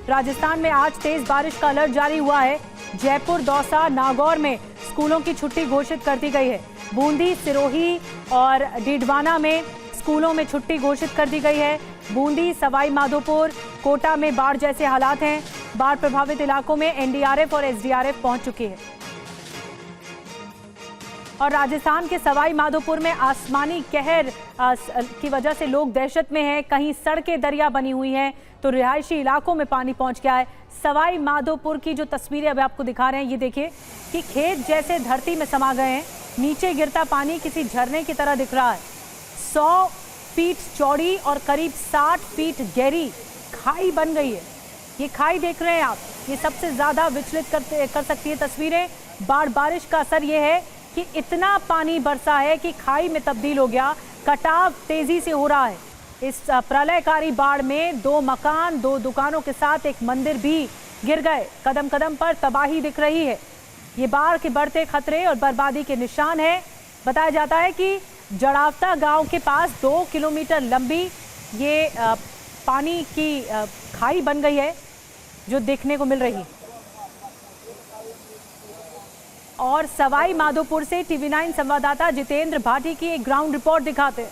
राजस्थान में आज तेज बारिश का अलर्ट जारी हुआ है। जयपुर, दौसा, नागौर में स्कूलों की छुट्टी घोषित कर दी गई है। बूंदी, सिरोही और डीडवाना में स्कूलों में छुट्टी घोषित कर दी गई है। बूंदी, सवाई माधोपुर, कोटा में बाढ़ जैसे हालात हैं। बाढ़ प्रभावित इलाकों में एनडीआरएफ और एसडीआरएफ पहुंच चुकी है। और राजस्थान के सवाई माधोपुर में आसमानी कहर की वजह से लोग दहशत में हैं। कहीं सड़कें दरिया बनी हुई हैं तो रिहायशी इलाकों में पानी पहुंच गया है। सवाई माधोपुर की जो तस्वीरें अभी आपको दिखा रहे हैं, ये देखिए कि खेत जैसे धरती में समा गए हैं। नीचे गिरता पानी किसी झरने की तरह दिख रहा है। 100 फीट चौड़ी और करीब 60 फीट गहरी खाई बन गई है। ये खाई देख रहे हैं आप, ये सबसे ज्यादा विचलित कर सकती है तस्वीरें। बारिश का असर ये है कि इतना पानी बरसा है कि खाई में तब्दील हो गया। कटाव तेजी से हो रहा है। इस प्रलयकारी बाढ़ में 2 मकान, 2 दुकानों के साथ एक मंदिर भी गिर गए। कदम कदम पर तबाही दिख रही है। ये बाढ़ के बढ़ते खतरे और बर्बादी के निशान है। बताया जाता है कि जड़ावता गांव के पास 2 किलोमीटर लंबी ये पानी की खाई बन गई है जो देखने को मिल रही है। और सवाई माधोपुर से टीवी9 संवाददाता जितेंद्र भाटी की एक ग्राउंड रिपोर्ट दिखाते हैं।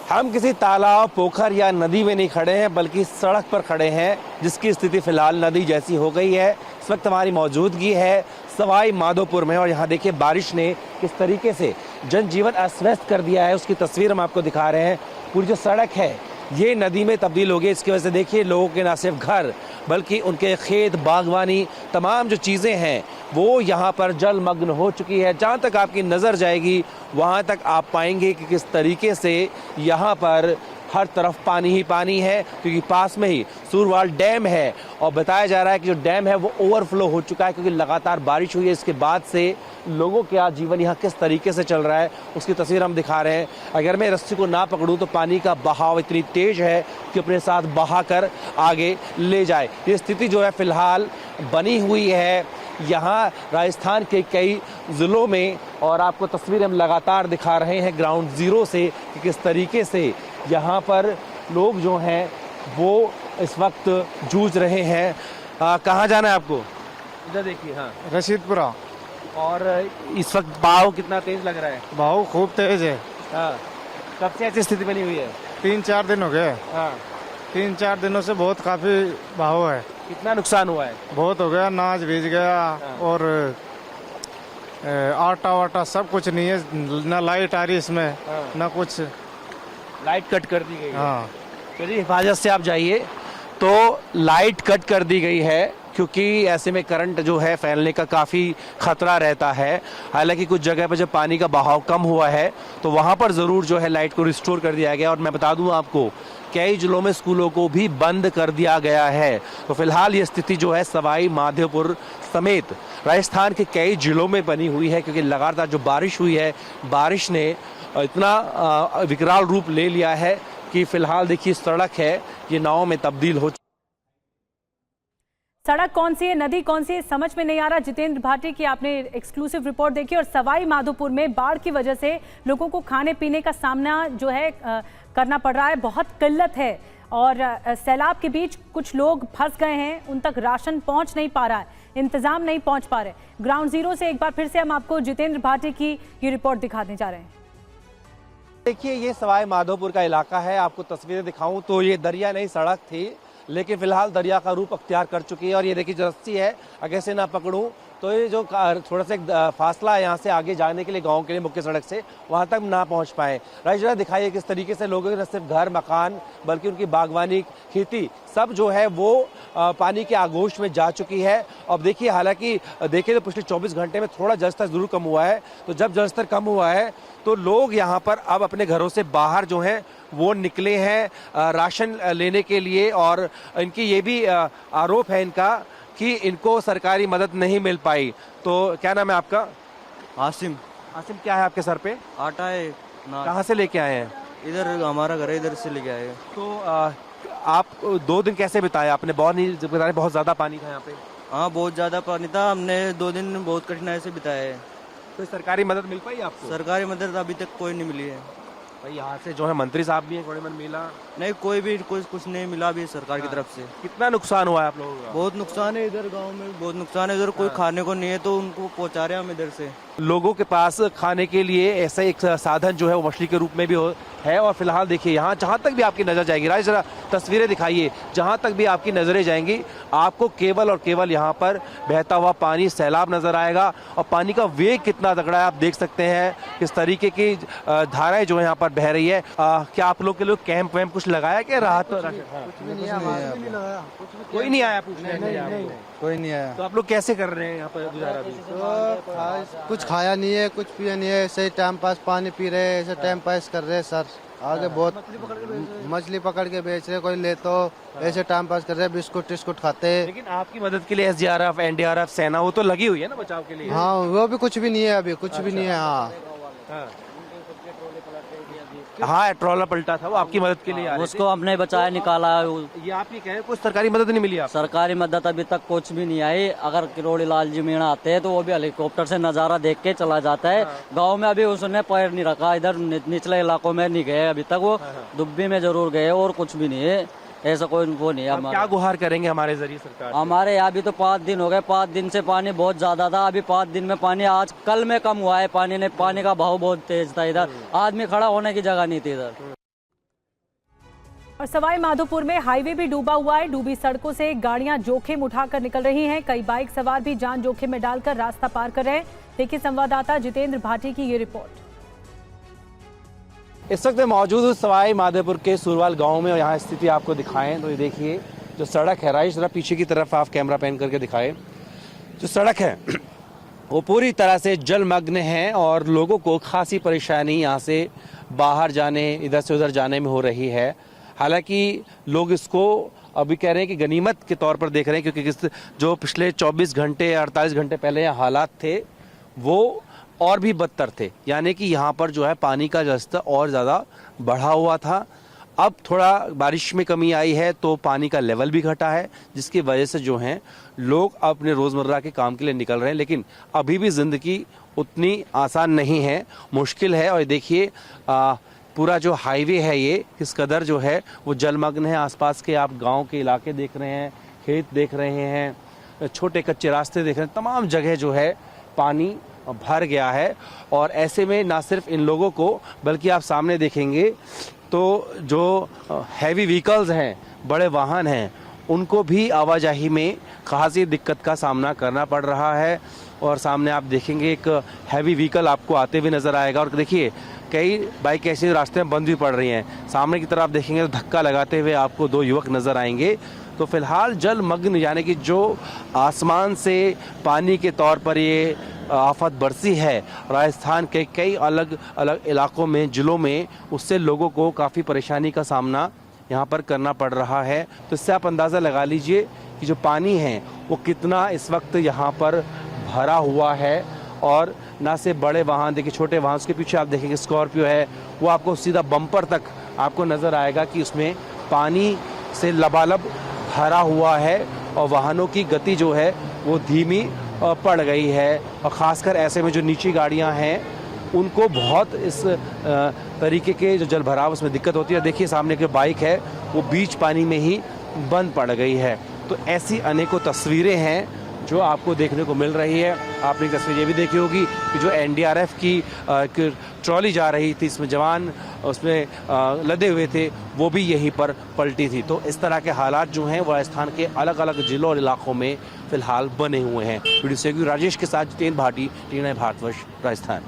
हम किसी तालाब, पोखर या नदी में नहीं खड़े हैं, बल्कि सड़क पर खड़े हैं, जिसकी स्थिति फिलहाल नदी जैसी हो गई है। इस वक्त हमारी मौजूदगी है सवाई माधोपुर में और यहाँ देखिए बारिश ने किस तरीके से जनजीवन अस्त व्यस्त कर दिया है, उसकी तस्वीर हम आपको दिखा रहे हैं। पूरी जो सड़क है ये नदी में तब्दील हो गई। इसकी वजह से देखिए लोगों के न सिर्फ घर बल्कि उनके खेत, बागवानी, तमाम जो चीज़ें हैं वो यहाँ पर जलमग्न हो चुकी है। जहाँ तक आपकी नज़र जाएगी वहाँ तक आप पाएंगे कि किस तरीके से यहाँ पर हर तरफ पानी ही पानी है, क्योंकि पास में ही सूरवाल डैम है और बताया जा रहा है कि जो डैम है वो ओवरफ्लो हो चुका है, क्योंकि लगातार बारिश हुई है। इसके बाद से लोगों का जीवन यहाँ किस तरीके से चल रहा है उसकी तस्वीर हम दिखा रहे हैं। अगर मैं रस्सी को ना पकड़ूं तो पानी का बहाव इतनी तेज है कि अपने साथ बहा कर आगे ले जाए। ये स्थिति जो है फिलहाल बनी हुई है यहाँ राजस्थान के कई ज़िलों में और आपको तस्वीर हम लगातार दिखा रहे हैं ग्राउंड ज़ीरो से कि किस तरीके से यहाँ पर लोग जो हैं वो इस वक्त जूझ रहे हैं। कहाँ जाना है आपको? इधर देखिए। हाँ, रशीदपुरा। और इस वक्त बहाव कितना तेज लग रहा है? बहाव खूब तेज है। हाँ, कब से ऐसी स्थिति बनी हुई है? 3-4 दिन हो गए। हाँ, 3-4 दिनों से बहुत काफी बहाव है। कितना नुकसान हुआ है? बहुत हो गया, अनाज भीज गया। हाँ। और आटा वाटा सब कुछ नहीं है, ना लाइट आ रही इसमें। हाँ। ना कुछ, लाइट कट कर दी गई। हाँ, चलिए हिफाजत से आप जाइए। तो लाइट कट कर दी गई है क्योंकि ऐसे में करंट जो है फैलने का काफ़ी खतरा रहता है। हालांकि कुछ जगह पर जब पानी का बहाव कम हुआ है तो वहाँ पर ज़रूर जो है लाइट को रिस्टोर कर दिया गया। और मैं बता दूँ आपको कई जिलों में स्कूलों को भी बंद कर दिया गया है। तो फिलहाल ये स्थिति जो है सवाई माधोपुर समेत राजस्थान के कई जिलों में बनी हुई है, क्योंकि लगातार जो बारिश हुई है, बारिश ने इतना विकराल रूप ले लिया है कि फिलहाल देखिए सड़क है ये नाव में तब्दील हो। सड़क कौन सी है, नदी कौन सी है, समझ में नहीं आ रहा। जितेंद्र भाटी की आपने एक्सक्लूसिव रिपोर्ट देखी। और सवाई माधोपुर में बाढ़ की वजह से लोगों को खाने पीने का सामना जो है करना पड़ रहा है। बहुत किल्लत है और सैलाब के बीच कुछ लोग फंस गए हैं, उन तक राशन पहुंच नहीं पा रहा है, इंतजाम नहीं पहुंच पा रहे। ग्राउंड जीरो से एक बार फिर से हम आपको जितेंद्र भाटी की ये रिपोर्ट दिखाने जा रहे हैं। देखिए ये सवाई माधोपुर का इलाका है। आपको तस्वीरें दिखाऊं तो ये दरिया नहीं सड़क थी, लेकिन फिलहाल दरिया का रूप अख्तियार कर चुकी है। और ये देखिए जो रस्सी है, अगर से ना पकड़ूं तो ये जो थोड़ा सा फासला है यहाँ से आगे जाने के लिए गांव के लिए मुख्य सड़क से, वहाँ तक ना पहुँच पाए। राइट, दिखाइए किस तरीके से लोगों के न सिर्फ घर, मकान बल्कि उनकी बागवानी, खेती सब जो है वो पानी के आगोश में जा चुकी है। अब देखिए हालांकि देखिए तो पिछले 24 घंटे में थोड़ा जलस्तर जरूर कम हुआ है। तो जब जलस्तर कम हुआ है तो लोग यहाँ पर अब अपने घरों से बाहर जो हैं वो निकले हैं राशन लेने के लिए। और इनकी ये भी आरोप है इनका कि इनको सरकारी मदद नहीं मिल पाई। तो क्या नाम है आपका? आसिम। आसिम, क्या है आपके सर पे? आटा है। कहाँ से लेके आए हैं? इधर हमारा घर है, इधर से लेके आए। तो आप 2 दिन कैसे बिताए आपने? बहुत ज्यादा पानी था यहाँ पे। हाँ, बहुत ज्यादा पानी था। हमने 2 दिन बहुत कठिनाई से बिताए। तो सरकारी मदद मिल पाई आपको? सरकारी मदद अभी तक कोई नहीं मिली है। भाई यहाँ से जो है मंत्री साहब भी हैं, कोई मन मिला? नहीं, कोई भी कुछ नहीं मिला अभी सरकार की तरफ से। कितना नुकसान हुआ है आप लोगों का? बहुत नुकसान है, इधर गांव में बहुत नुकसान है। इधर कोई खाने को नहीं है तो उनको पहुंचा रहे हैं हम इधर से। लोगों के पास खाने के लिए ऐसा एक साधन जो है वो मछली के रूप में भी है। और फिलहाल देखिए यहाँ जहाँ तक भी आपकी नज़र जाएगी, राज जरा तस्वीरें दिखाइए, जहाँ तक भी आपकी नज़रें जाएंगी आपको केवल और केवल यहाँ पर बहता हुआ पानी, सैलाब नज़र आएगा। और पानी का वेग कितना तगड़ा है आप देख सकते हैं, किस तरीके की धाराएं जो है यहाँ पर बह रही है। क्या आप लोग के लोग कैंप वैम्प कुछ लगाया क्या? राहत कोई नहीं आया पूछने? कोई नहीं आया। तो आप लोग कैसे कर रहे हैं यहाँ पर गुजारा अभी? कुछ खाया नहीं है, कुछ पिया नहीं है, ऐसे ही टाइम पास पानी पी रहे हैं, ऐसे टाइम पास कर रहे हैं सर। आगे बहुत मछली पकड़ के बेच रहे, कोई ले तो ऐसे टाइम पास कर रहे हैं, बिस्कुट टिस्कुट खाते हैं। लेकिन आपकी मदद के लिए एसडीआरएफ, एनडीआरएफ, सेना वो तो लगी हुई है ना बचाव के लिए? हाँ, वो भी कुछ भी नहीं है अभी, कुछ भी नहीं है। हाँ, ट्रॉलर पलटा था, वो आपकी मदद के लिए आ रहे उसको हमने बचाया, निकाला। ये आप ये कह रहे हैं कुछ सरकारी मदद नहीं मिली आपको? सरकारी मदद अभी तक कुछ भी नहीं आई। अगर किरोड़ी लाल जी मीणा आते हैं तो वो भी हेलीकॉप्टर से नज़ारा देख के चला जाता है। गांव में अभी उसने पैर नहीं रखा, इधर निचले इलाकों में नहीं गए अभी तक। वो दुब्बी में जरूर गए और कुछ भी नहीं है, ऐसा कोई वो नहीं है। आप क्या गुहार करेंगे हमारे जरिए सरकार? हमारे यहाँ भी तो 5 दिन हो गए, 5 दिन से पानी बहुत ज्यादा था। अभी 5 दिन में पानी आज कल में कम हुआ है। पानी का बहाव बहुत तेज था, इधर आदमी खड़ा होने की जगह नहीं थी इधर। और सवाई माधोपुर में हाईवे भी डूबा हुआ है। डूबी सड़कों से गाड़ियां जोखिम उठाकर निकल रही हैं। कई बाइक सवार भी जान जोखिम में डालकर रास्ता पार कर रहे हैं। देखिए संवाददाता जितेंद्र भाटी की ये रिपोर्ट। इस वक्त मैं मौजूद हूँ सवाई माधोपुर के सुरवाल गांव में और यहाँ स्थिति आपको दिखाएं तो ये देखिए जो सड़क है, राइट जरा पीछे की तरफ आप कैमरा पैन करके दिखाएं। जो सड़क है वो पूरी तरह से जलमग्न है और लोगों को खासी परेशानी यहाँ से बाहर जाने, इधर से उधर जाने में हो रही है। हालांकि लोग इसको अभी कह रहे हैं कि गनीमत के तौर पर देख रहे हैं, क्योंकि जो पिछले 24 घंटे 48 घंटे पहले यहाँ हालात थे वो और भी बदतर थे। यानी कि यहाँ पर जो है पानी का जस्तर और ज़्यादा बढ़ा हुआ था। अब थोड़ा बारिश में कमी आई है तो पानी का लेवल भी घटा है, जिसकी वजह से जो हैं लोग अपने रोज़मर्रा के काम के लिए निकल रहे हैं। लेकिन अभी भी ज़िंदगी उतनी आसान नहीं है, मुश्किल है। और देखिए पूरा जो हाईवे है ये किस कदर जो है वो जलमग्न है। आसपास के आप गांव के इलाके देख रहे हैं, खेत देख रहे हैं, छोटे कच्चे रास्ते देख रहे हैं, तमाम जगह जो है पानी भर गया है। और ऐसे में ना सिर्फ इन लोगों को बल्कि आप सामने देखेंगे तो जो हैवी व्हीकल्स हैं, बड़े वाहन हैं, उनको भी आवाजाही में खासी दिक्कत का सामना करना पड़ रहा है। और सामने आप देखेंगे एक हैवी व्हीकल आपको आते हुए नज़र आएगा। और देखिए कई बाइक ऐसे रास्ते में बंद भी पड़ रही हैं। सामने की तरफ आप देखेंगे तो धक्का लगाते हुए आपको 2 युवक नज़र आएंगे। तो फिलहाल जलमग्न यानी कि जो आसमान से पानी के तौर पर ये आफत बरसी है राजस्थान के कई अलग अलग इलाकों में, जिलों में, उससे लोगों को काफ़ी परेशानी का सामना यहाँ पर करना पड़ रहा है। तो इससे आप अंदाज़ा लगा लीजिए कि जो पानी है वो कितना इस वक्त यहाँ पर भरा हुआ है। और ना से बड़े वाहन, देखिए छोटे वाहन, उसके पीछे आप देखेंगे स्कॉर्पियो है, वो आपको सीधा बम्पर तक आपको नज़र आएगा कि उसमें पानी से लबालब भरा हुआ है और वाहनों की गति जो है वो धीमी पड़ गई है। और ख़ासकर ऐसे में जो नीची गाड़ियां हैं उनको बहुत इस तरीके के जो जल भराव उसमें दिक्कत होती है। देखिए सामने की बाइक है वो बीच पानी में ही बंद पड़ गई है। तो ऐसी अनेकों तस्वीरें हैं जो आपको देखने को मिल रही है। आपने एक तस्वीर ये भी देखी होगी कि जो एनडीआरएफ की ट्रॉली जा रही थी, इसमें जवान उसमें लदे हुए थे, वो भी यहीं पर पलटी थी। तो इस तरह के हालात जो हैं वो राजस्थान के अलग अलग जिलों और इलाकों में फिलहाल बने हुए हैं। वीडियो से राजेश के साथ जितेंद्र भाटी, टीना भारतवर्ष, राजस्थान।